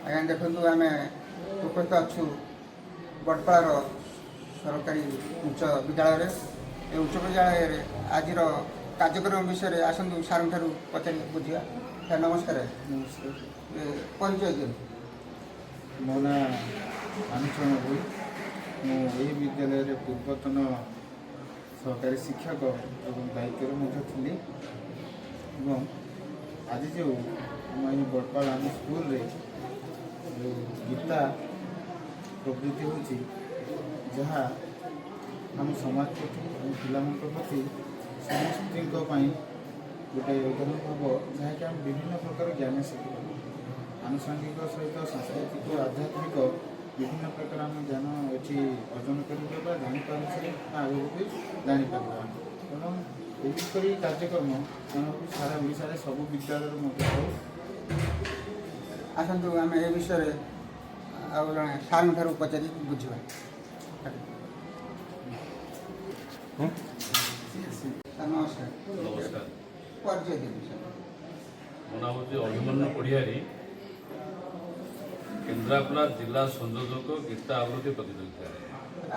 ଆଜ୍ଞା ଦେଖନ୍ତୁ ଆମେ ଉପସ୍ଥିତ ଅଛୁ ବଡ଼ପାଳର ସରକାରୀ ଉଚ୍ଚ ବିଦ୍ୟାଳୟରେ। ଏ ଉଚ୍ଚ ବିଦ୍ୟାଳୟରେ ଆଜିର କାର୍ଯ୍ୟକ୍ରମ ବିଷୟରେ ଆସନ୍ତୁ ସାର୍ଙ୍କ ଠାରୁ ପଚାରି ବୁଝିବା। ସାର୍ ନମସ୍କାର। ନମସ୍କାର। ପରିଚୟ ଦିଅନ୍ତୁ। ମୋ ନାଁ କାହ୍ନୁଚରଣ ଭୋଇ। ମୁଁ ଏହି ବିଦ୍ୟାଳୟରେ ପୂର୍ବତନ ସହକାରୀ ଶିକ୍ଷକ ଏବଂ ଦାୟିତ୍ୱରେ ମଧ୍ୟ ଥିଲି ଏବଂ ଆଜି ଯେଉଁ ଆମ ଏହି ବଡ଼ପାଳ ଆମ ସ୍କୁଲରେ ଯେଉଁ ଗୀତା ପ୍ରବୃତ୍ତି ହେଉଛି, ଯାହା ଆମ ସମାଜ ପ୍ରତି ଆମ ପିଲାମାନଙ୍କ ପ୍ରତି ସମସ୍ତଙ୍କ ପାଇଁ ଗୋଟେ ଉଦାହରଣ ହେବ, ଯାହାକି ଆମେ ବିଭିନ୍ନ ପ୍ରକାର ଜ୍ଞାନ ଶିଖିପାରିବୁ। ଆନୁଷଙ୍ଗିକ ସହିତ ସାଂସ୍କୃତିକ ଆଧ୍ୟାତ୍ମିକ ବିଭିନ୍ନ ପ୍ରକାର ଆମେ ଜ୍ଞାନ ଏଠି ଅର୍ଜନ କରିପାରିବା, ଜାଣିପାରୁଛେ, ଆଗକୁ ବି ଜାଣିପାରିବା। ଏବଂ ଏହିପରି କାର୍ଯ୍ୟକ୍ରମ ଆମକୁ ସାରା ଓଡ଼ିଶାରେ ସବୁ ବିଦ୍ୟାଳୟରେ ମଧ୍ୟ ହଉ। ଆସନ୍ତୁ ଆମେ ଏ ବିଷୟରେ ଆଉ ଜଣେ ସାର୍ଙ୍କ ଠାରୁ ପଚାରି ବୁଝିବା। ସାର୍ ନମସ୍କାର। ନମସ୍କାର। ପରିଚୟ ଦିଅନ୍ତୁ ସାର୍। ମୋ ନାମ ହେଉଛି ଅଭିମନ୍ୟୁ କୋଡ଼ିହାରୀ। କେନ୍ଦ୍ରାପଡ଼ା ଜିଲ୍ଲା ସଂଯୋଜକ ଗୀତା ଆବୃତ୍ତି ପ୍ରତିଯୋଗିତା।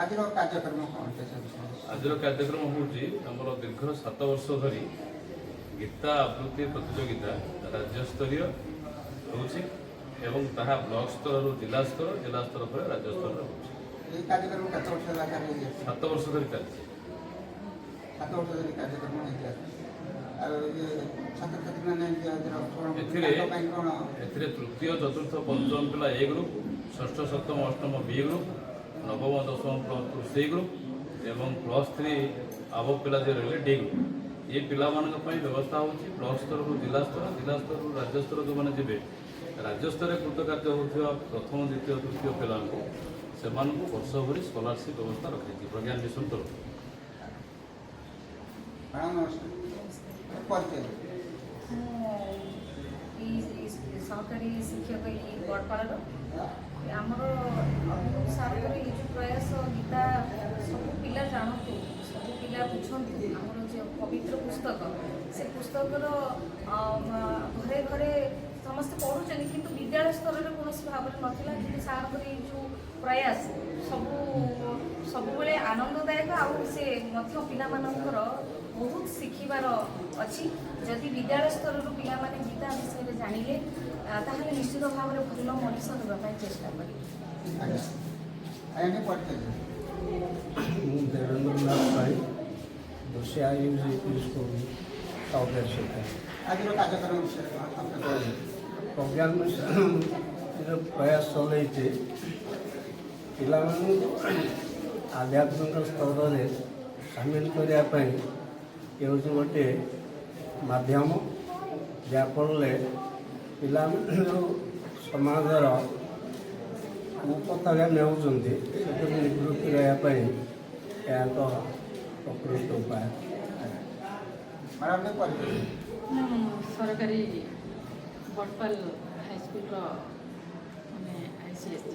ଆଜିର କାର୍ଯ୍ୟକ୍ରମ କ'ଣ ସେ ବିଷୟରେ? ଆଜିର କାର୍ଯ୍ୟକ୍ରମ ହେଉଛି ଆମର ଦୀର୍ଘ 7 ବର୍ଷ ଧରି ଗୀତା ଆବୃତ୍ତି ପ୍ରତିଯୋଗିତା ରାଜ୍ୟସ୍ତରୀୟ ହେଉଛି ଏବଂ ତାହା ବ୍ଲକ ସ୍ତରରୁ ଜିଲ୍ଲା ସ୍ତର ପରେ ରାଜ୍ୟ ସ୍ତରରେ ହେଉଛି। এই କାର୍ଯ୍ୟକ୍ରମ କେତେ ବର୍ଷ ହେଲା ସାର୍ ହେଇଛି? 7 ବର୍ଷ ଧରି ଚାଲିଛି। 7 ବର୍ଷ ଧରି କାର୍ଯ୍ୟକ୍ରମ ହେଇଛି। ଆଉ ଇଏ ଛାତ୍ରଛାତ୍ରୀମାନେ ଏଥିରେ ତୃତୀୟ ଚତୁର୍ଥ ପଞ୍ଚମ ପିଲା ଏ ଗ୍ରୁପ୍, ଷଷ୍ଠ ସପ୍ତମ ଅଷ୍ଟମ ବି ଗ୍ରୁପ୍, ନବମ ଦଶମ +2 ସି ଗ୍ରୁପ୍ ଏବଂ +3 ଆବ ପିଲା ଯେ ରହିଲେ ଡି ଗ୍ରୁପ୍। ଏ ପିଲାମାନଙ୍କ ପାଇଁ ବ୍ୟବସ୍ଥା ହେଉଛି ବ୍ଲକ ସ୍ତରରୁ ଜିଲ୍ଲା ସ୍ତରରୁ ରାଜ୍ୟ ସ୍ତର ଯେଉଁମାନେ ଯିବେ, ରାଜ୍ୟସ୍ତରରେ କୃତକାର୍ଯ୍ୟ ହେଉଥିବା ପ୍ରଥମ ଦ୍ୱିତୀୟ ତୃତୀୟ ପିଲାଙ୍କୁ ସେମାନଙ୍କୁ ବର୍ଷ ଭରି ସ୍କଲାରସିପ୍ ବ୍ୟବସ୍ଥା ରଖାଯାଇଛି ପ୍ରଜ୍ଞାନ ମିଶନ ତରଫରୁ। ସରକାରୀ ଶିକ୍ଷକ ଏଇ ବଡ଼ପାଳର ଆମର ସାର୍ଙ୍କର ଏଇ ଯେଉଁ ପ୍ରୟାସ ଗୀତା ସବୁ ପିଲା ଜାଣନ୍ତୁ, ସବୁ ପିଲା ବୁଝନ୍ତୁ। ଆମର ଯେଉଁ ପବିତ୍ର ପୁସ୍ତକ, ସେ ପୁସ୍ତକର ଘରେ ଘରେ ସମସ୍ତେ ପଢ଼ୁଛନ୍ତି, କିନ୍ତୁ ବିଦ୍ୟାଳୟ ସ୍ତରରେ କୌଣସି ଭାବରେ ନଥିଲା। କିନ୍ତୁ ସାର୍ଙ୍କର ଏଇ ଯେଉଁ ପ୍ରୟାସ ସବୁବେଳେ ଆନନ୍ଦଦାୟକ, ଆଉ ସେ ମଧ୍ୟ ପିଲାମାନଙ୍କର ବହୁତ ଶିଖିବାର ଅଛି। ଯଦି ବିଦ୍ୟାଳୟ ସ୍ତରରୁ ପିଲାମାନେ ଗୀତା ବିଷୟରେ ଜାଣିଲେ ତାହେଲେ ନିଶ୍ଚିତ ଭାବରେ ଭଲ ମଣିଷ ହେବା ପାଇଁ ଚେଷ୍ଟା କରିବେ। ମୁଁ ଦେବେନ୍ଦ୍ରନାଥ ଭାଇ, ଦୋଷିଆ ୟୁଜି ସ୍କୁଲ ସହକାରୀ ଶିକ୍ଷକ। ଆଜିର କାର୍ଯ୍ୟକ୍ରମ ବିଷୟରେ ପ୍ରଜ୍ଞାନ ମିଶନର ପ୍ରୟାସ ଚଲେଇଛି ପିଲାମାନଙ୍କୁ ଆଧ୍ୟାତ୍ମିକ ସ୍ତରରେ ସାମିଲ କରିବା ପାଇଁ। ହେଉଛି ଗୋଟିଏ ମାଧ୍ୟମ, ଯାହାଫଳରେ ପିଲାମାନେ ଯେଉଁ ସମାଜର କୁପଥରେ ନେଉଛନ୍ତି ସେଥିରୁ ନିବୃତ୍ତି ରହିବା ପାଇଁ ଏହା ଏକ ପ୍ରକୃଷ୍ଟ ଉପାୟ। ମୁଁ ସରକାରୀ ବଡ଼ପାଲ ହାଇସ୍କୁଲର ମାନେ ICSC,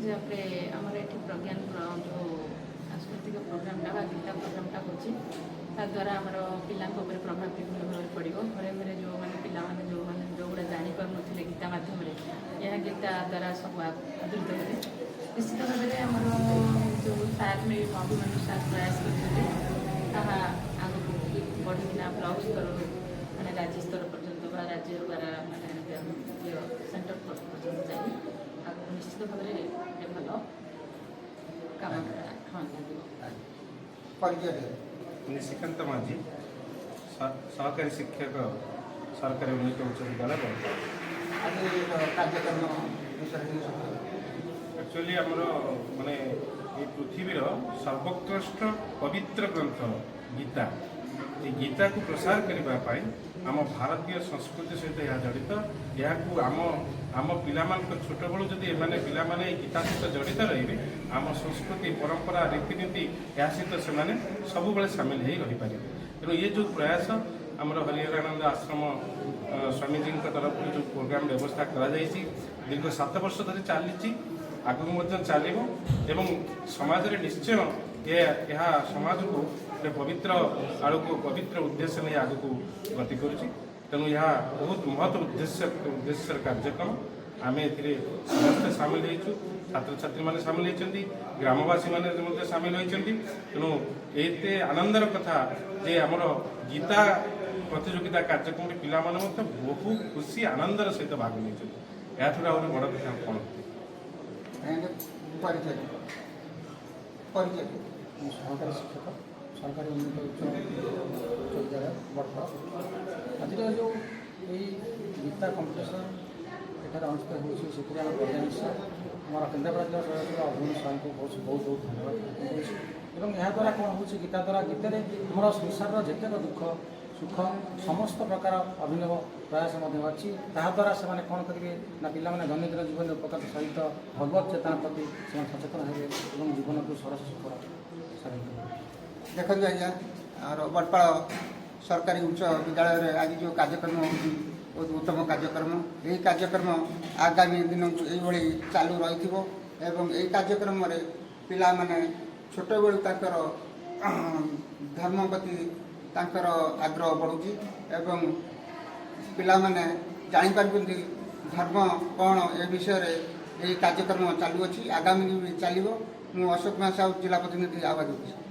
ଯାହାପରେ ଆମର ଏଠି ପ୍ରଜ୍ଞାନର ଯେଉଁ ସାଂସ୍କୃତିକ ପ୍ରୋଗ୍ରାମଟା ବା ଗୀତା ପ୍ରୋଗ୍ରାମଟା ହେଉଛି, ତାଦ୍ୱାରା ଆମର ପିଲାଙ୍କ ଉପରେ ପ୍ରଭାବ ବିଭିନ୍ନ ଭାବରେ ପଡ଼ିବ। ଘରେ ଘରେ ପିଲାମାନେ ଯେଉଁଗୁଡ଼ା ଜାଣିପାରୁନଥିଲେ ଗୀତା ମାଧ୍ୟମରେ, ଏହା ଗୀତା ଦ୍ୱାରା ସବୁ ଆଦୃତ ହେବେ। ନିଶ୍ଚିତ ଭାବରେ ଆମର ଯେଉଁ ସାର୍ ଅଭିମନ୍ୟୁ ସାର୍ ପ୍ରୟାସ କରିଛନ୍ତି, ତାହା ଆଗକୁ ବଢ଼ିକିନା ବ୍ଲକ ସ୍ତରରୁ ରାଜ୍ୟ ସ୍ତର ପର୍ଯ୍ୟନ୍ତ ବା ରାଜ୍ୟ ଦ୍ୱାରା ସେଣ୍ଟର ପର୍ଯ୍ୟନ୍ତ ଯାଇ ଆଗକୁ ନିଶ୍ଚିତ ଭାବରେ ଭଲ କାମ ଲାଗିବ। ନିଶିକାନ୍ତ ମାଝୀ, ସହକାରୀ ଶିକ୍ଷକ, ସରକାରୀ ଉନ୍ନତ ଉଚ୍ଚ ବିଦ୍ୟାଳୟ ବଡ଼ପାଳ। ଆକ୍ଚୁଆଲି ଆମର ଏ ପୃଥିବୀର ସର୍ବୋତ୍କୃଷ୍ଟ ପବିତ୍ର ଗ୍ରନ୍ଥ ଗୀତା, ଏ ଗୀତାକୁ ପ୍ରସାର କରିବା ପାଇଁ ଆମ ଭାରତୀୟ ସଂସ୍କୃତି ସହିତ ଏହା ଜଡ଼ିତ। ଏହାକୁ ଆମ ପିଲାମାନଙ୍କ ଛୋଟବେଳୁ ଯଦି ପିଲାମାନେ ଏ ଗୀତା ସହିତ ଜଡ଼ିତ ରହିବେ, ଆମ ସଂସ୍କୃତି ପରମ୍ପରା ରୀତିନୀତି ଏହା ସହିତ ସେମାନେ ସବୁବେଳେ ସାମିଲ ହୋଇ ରହିପାରିବେ। ତେଣୁ ଏ ଯେଉଁ ପ୍ରୟାସ ଆମର ହରିହରାନନ୍ଦ ଆଶ୍ରମ ସ୍ୱାମୀଜୀଙ୍କ ତରଫରୁ ଯେଉଁ ପ୍ରୋଗ୍ରାମ ବ୍ୟବସ୍ଥା କରାଯାଇଛି, ଦୀର୍ଘ 7 ବର୍ଷ ଧରି ଚାଲିଛି, ଆଗକୁ ମଧ୍ୟ ଚାଲିବ ଏବଂ ସମାଜରେ ନିଶ୍ଚୟ ଏହା ସମାଜକୁ ଗୋଟେ ପବିତ୍ର ଆଡ଼କୁ ପବିତ୍ର ଉଦ୍ଦେଶ୍ୟ ନେଇ ଆଗକୁ ଗତି କରୁଛି। ତେଣୁ ଏହା ବହୁତ ମହତ୍ ଉଦ୍ଦେଶ୍ୟର କାର୍ଯ୍ୟକ୍ରମ। आम ए समस्ते सामिल होइछु छात्र छात्री मैंने सामिल होती ग्रामवासी मैंने सामिल होती तेणु एते आनंदर कथा जे आमर गीता प्रतियोगिता कार्यक्रम पिला बहु खुशी आनंदर सहित भाग नहीं आहुरी बड़ कथा कौन परिचय परिचय সহকারী শিক্ষক সরকারি উন্নত উচ্চ বিদ্যালয় বটপাড়া আজর যে এই গীতা কম্পিটিশন এখানে অনুষ্ঠিত হচ্ছে সেখানে আমার প্রধান আমার কেন্দ্রাপড়া জেলা সভাপতি অভিমন্যু সাহু ବହୁତ ବହୁତ ଧନ୍ୟବାଦ କରୁଛି ଏବଂ ଏହାଦ୍ୱାରା କ'ଣ ହେଉଛି ଗୀତା ଦ୍ୱାରା ଗୀତାରେ ଆମର ସଂସାରର ଯେତେକ ଦୁଃଖ ସୁଖ ସମସ୍ତ ପ୍ରକାର ଅଭିନବ ପ୍ରୟାସ ମଧ୍ୟ ଅଛି ତାହାଦ୍ୱାରା ସେମାନେ କ'ଣ କରିବେ ନା ପିଲାମାନେ ଦୈନନ୍ଦିନ ଜୀବନରେ ଉପକାର ସହିତ ଭଗବତ ଚେତନା ପ୍ରତି ସେମାନେ ସଚେତନ ହେବେ ଏବଂ ଜୀବନକୁ ସରସ ସୁଖ देखते आज्ञा और बटपाड़ सरकारी उच्च विद्यालय आज जो कार्यक्रम होती बहुत उत्तम कार्यक्रम यही कार्यक्रम आगामी दिन को ये चालू रही यही कार्यक्रम पिला माने छोट बेलू ताकर धर्म प्रति ताकर आग्रह बढ़ुची एवं पिला माने जानीपार धर्म कौन ए विषय यही कार्यक्रम चालू अच्छी आगामी दिन भी चलो मु अशोक कुमार साहू जिला प्रतिनिधि आवाज दूसरी।